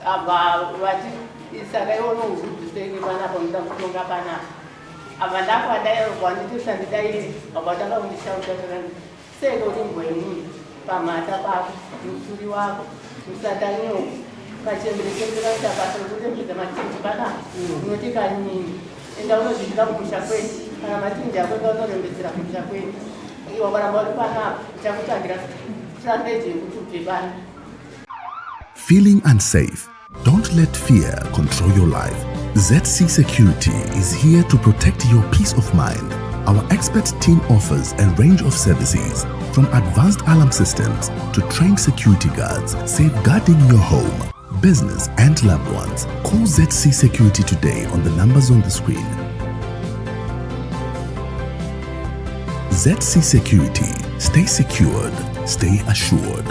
aba wathi isaka yona uzuduseke bana bonta kutonga bana abanda kwa dai kwani tisandidai abataka kundishauta kana seko limweni pamata pako msuri wako msatanyo kachembelekera tabasa kuti mzamatindi bana unoti kanyini enda unozvika kumusha kwetu kana matindi yako unorembedzera kumusha kwetu iwo baramba uri pana chakutangira strategy yekuti ubve bana. Feeling unsafe? Don't let fear control your life. ZC Security is here to protect your peace of mind. Our expert team offers a range of services, from advanced alarm systems to trained security guards, safeguarding your home, business and loved ones. Call ZC Security today on the numbers on the screen. ZC Security. Stay secured. Stay assured.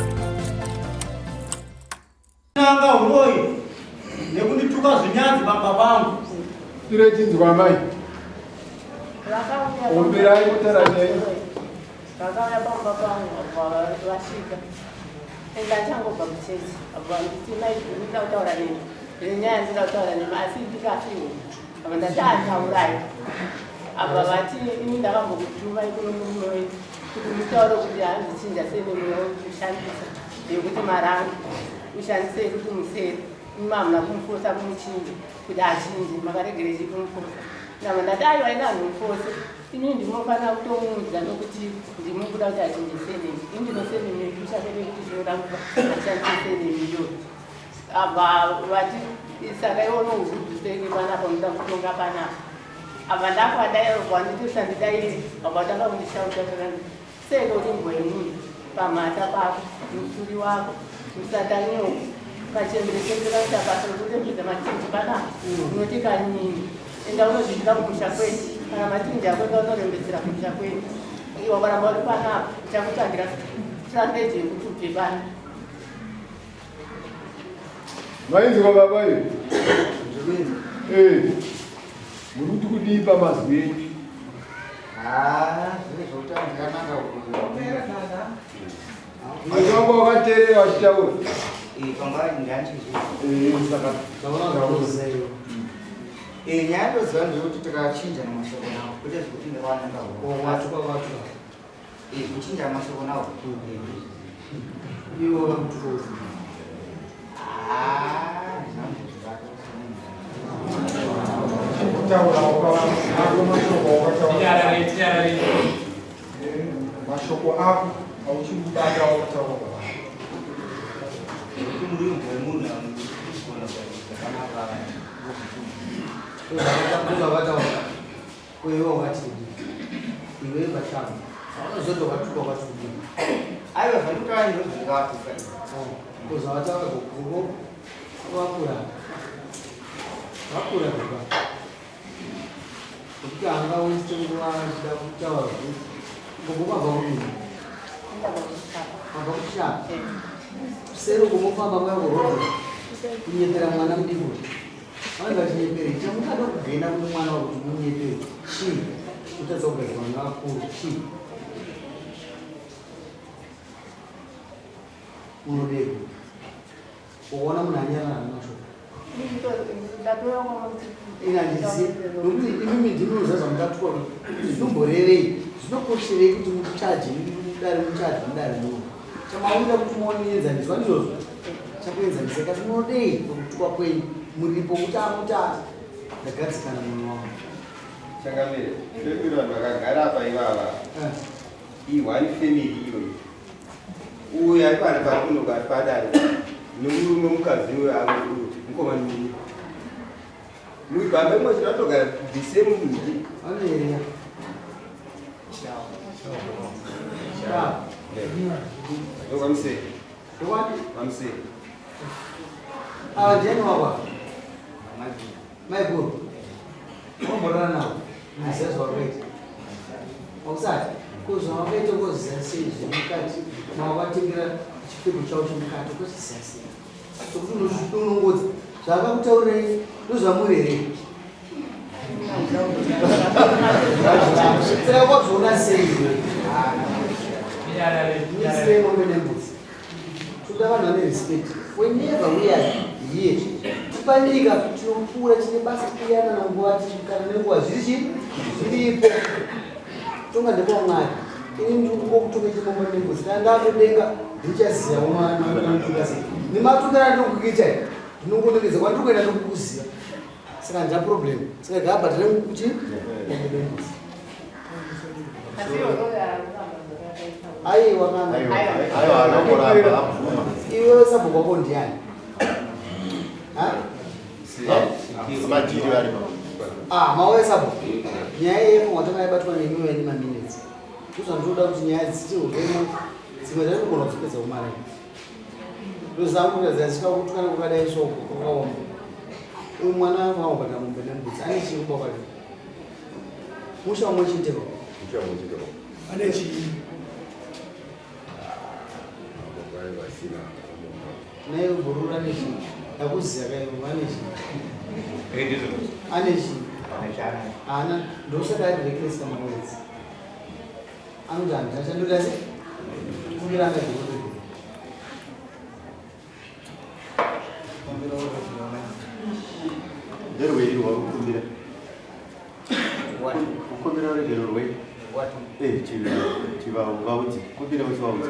Abavati indakamba kutuma ikonomi wetu kuti mutauro kuti handichinja senemwewo kushandisa yekuti maranga ushandise kuti museri imamuna kumufosa kumuchinja kuti achinje makaregerechi kumufosa nama ndati aiwa ina nhufosa ini ndimofanira kutomuudza nokuti ndimukuda kuti achinje senemi indinosenemi kushakere kuti zvinorakupa ashandise senemi iyo abva vati saka iwono uzuduseke panapa muda kutonga panapa abanda kwa dai kwani tisandidai abataka kundishauta kana seko limweni pamata pako msuri wako msatanyo kachembelekera tabasa kuti mzamatindi bana unoti kanyini enda unozvika kumusha kwetu kana matindi yako unorembedzera kumusha kwetu iwo baramba uri pana chakutangira strategy yekuti ubve bana. Mainzwa baba iyo muruti kudipa mazweni ajongo wakateerera vachitaura nyaya ndoziva ndekuti tikachinja namashoko nawo kwete zvekuti ndawananga kuchinja mashoko nawo iwo mashoko ako auchimubata wakataura iwe vatano aunozotovatuka vatuki aiwa zvandikaanozvikatuka kuzavataura kugugo vakura kuka kuti anga wese nguva achida kutaura ngomubva kudini abva kushaka sero kumufamba mwakurodha kunyepera mwana mudikuri vanhu vachinyepere chamukada kugenda kuti mwana wakuti munyepere chii kutadza kugadzira mwana wakuru chii unodeko kuona munhu anyarara namashoko inandizivi nokuti imimi ndinozaza mukatuka zvinomborevei zvinokosherei kuti muchaji mudare muchaji mudare muno chamauda kuti muoneenzanizwa ndizvozvo chakuenzanisa kati munodei pakutukwa kwenyu muripo kuti amutata ndagadzikana munhu wangu changamire ndekuti vanhu vakagara apa ivava ihwani family iyoyi uyu ari pari pakunoka ari padare nemurume mukadzi mukomani mugamba imwe zvinatogara the same miti anoerea vamusei ndokwati vamusei ava ndiani wakwa maiguru wamborana nawo muziza zvawakaita wakusati kuzvawakaita koziza sei zvemukati mawakatengera chipfeko chavo chemukati koziza sei sokuti unongodza zvakakutaurei ndozvamurerei saka kwazviona sei isiremomene mbuzi toda vanhu vane respect whenever we are ndiye kupanika tinopfuura tine basa kuyana nanguva kana nenguva zviripo tonga ndepa mwari ini ndikutokutoke chimombo nembuzi kana ndakudenga ndichaziva mwaanotuka sei nematukana ndokukuita ndinongonekeza kwandikuenda ndokukuziva saka nda problem saka gabhatire kuti mombo nembuzi aiwa kana iwe sabho kwako ndiani mauya sabho nyaya yemo watakaibatwa nemiwe ni maminutes kuzvandoda kuti nyaya dzitirwemo dzimwe dzatinogona kudzipedza kumara ndozangurazasika kutukana kwakadai soko kwakaoma uyu mwana vaobata mombe nembudzi ane chii kuba kwake musha umwe chiteko ane chii naye burura ane chii ndakuziya kaivo ane chii ane chii ana ndosaka adirekelesika mawedzi anoti andichandodase kumbira angadhiroe nderwei wakukumbira kukumbira rugero rwei chivauti kumbira wechivauti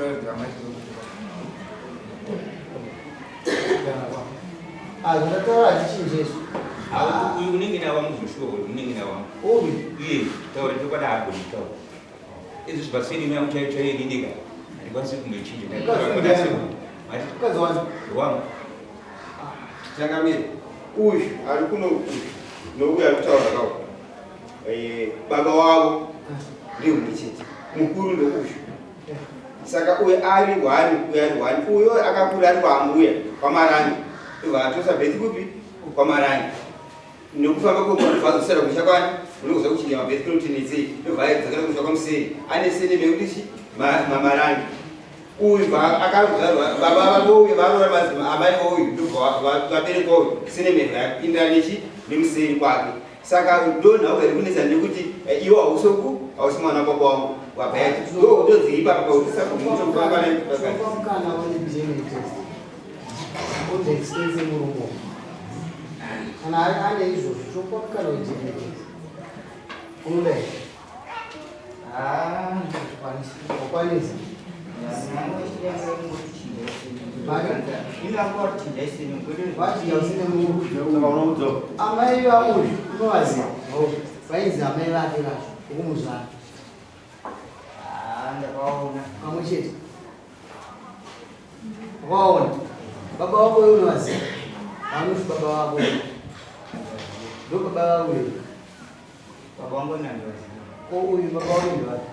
zvakataura hachichinjesu uyu unenge nawa muzoshuwa unenge nawa uyu iye taura tokwada agolitawo izvi zvipaseni yangu chaiyo chaiyo inendeka handikwanisi kumechinja mukadzi wani wangu changamire uyu ari kuno nouyu ari kutaura kawo baba wavo ndihumwe chete mukuru ndouyu saka uyu ari wani uyu ari wani uyo akakura ari kwambuya kwamarani ivatosa bheti kupi kwamarani nekufamba kwemuvazosara kumusha kwani unokuza kuchinya mabheti kunotenetsei novhaidzakana kumusha kwamuseri ane sene mekuti mamarani uyu akazarwa baba vouyu varora mazima amai vouyu vabereki vouyu sine mevha yakupindira nechi nemuseri kwake saka ndonhau iri kunetsa nekuti iwo hausoku hausi mwana baba wavo wabhayati ndodziipa pakautisapamukana wanejenetest ondeexpense murumo kana ane izvozvo chopamukana wejenetest unodai wakwanisa amai vauyu unovaziva vainzi amai vake vacho okumuzvana pamwe chete wakaona baba wako uyo unovaziva vanoti baba wako ndo baba vako uyo baba wangu nandivaziva ko uyu baba wako ndivake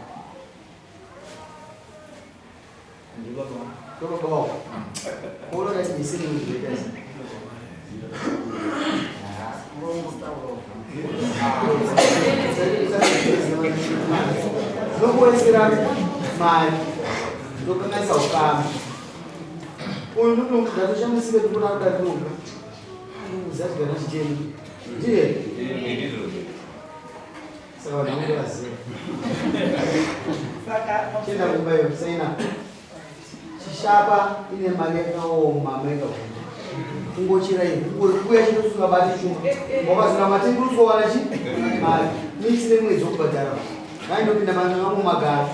ndo baba wako unoati misini muzvitazi zvokuwesera mari ndokanganisa ukama uyu ndatoshamisire tikuna kudatinonga uzatigana chicheni ndiye saka vanhu vangovaziva chenda kumbayo saina chishapa ine mari yakaoma maikavunda kungochera ivi kuya chinotusingabati chuma wakazinga matengurusowana chi mari misi nemwedzi wokubhadhara vaindopinda vanhu vamwe magara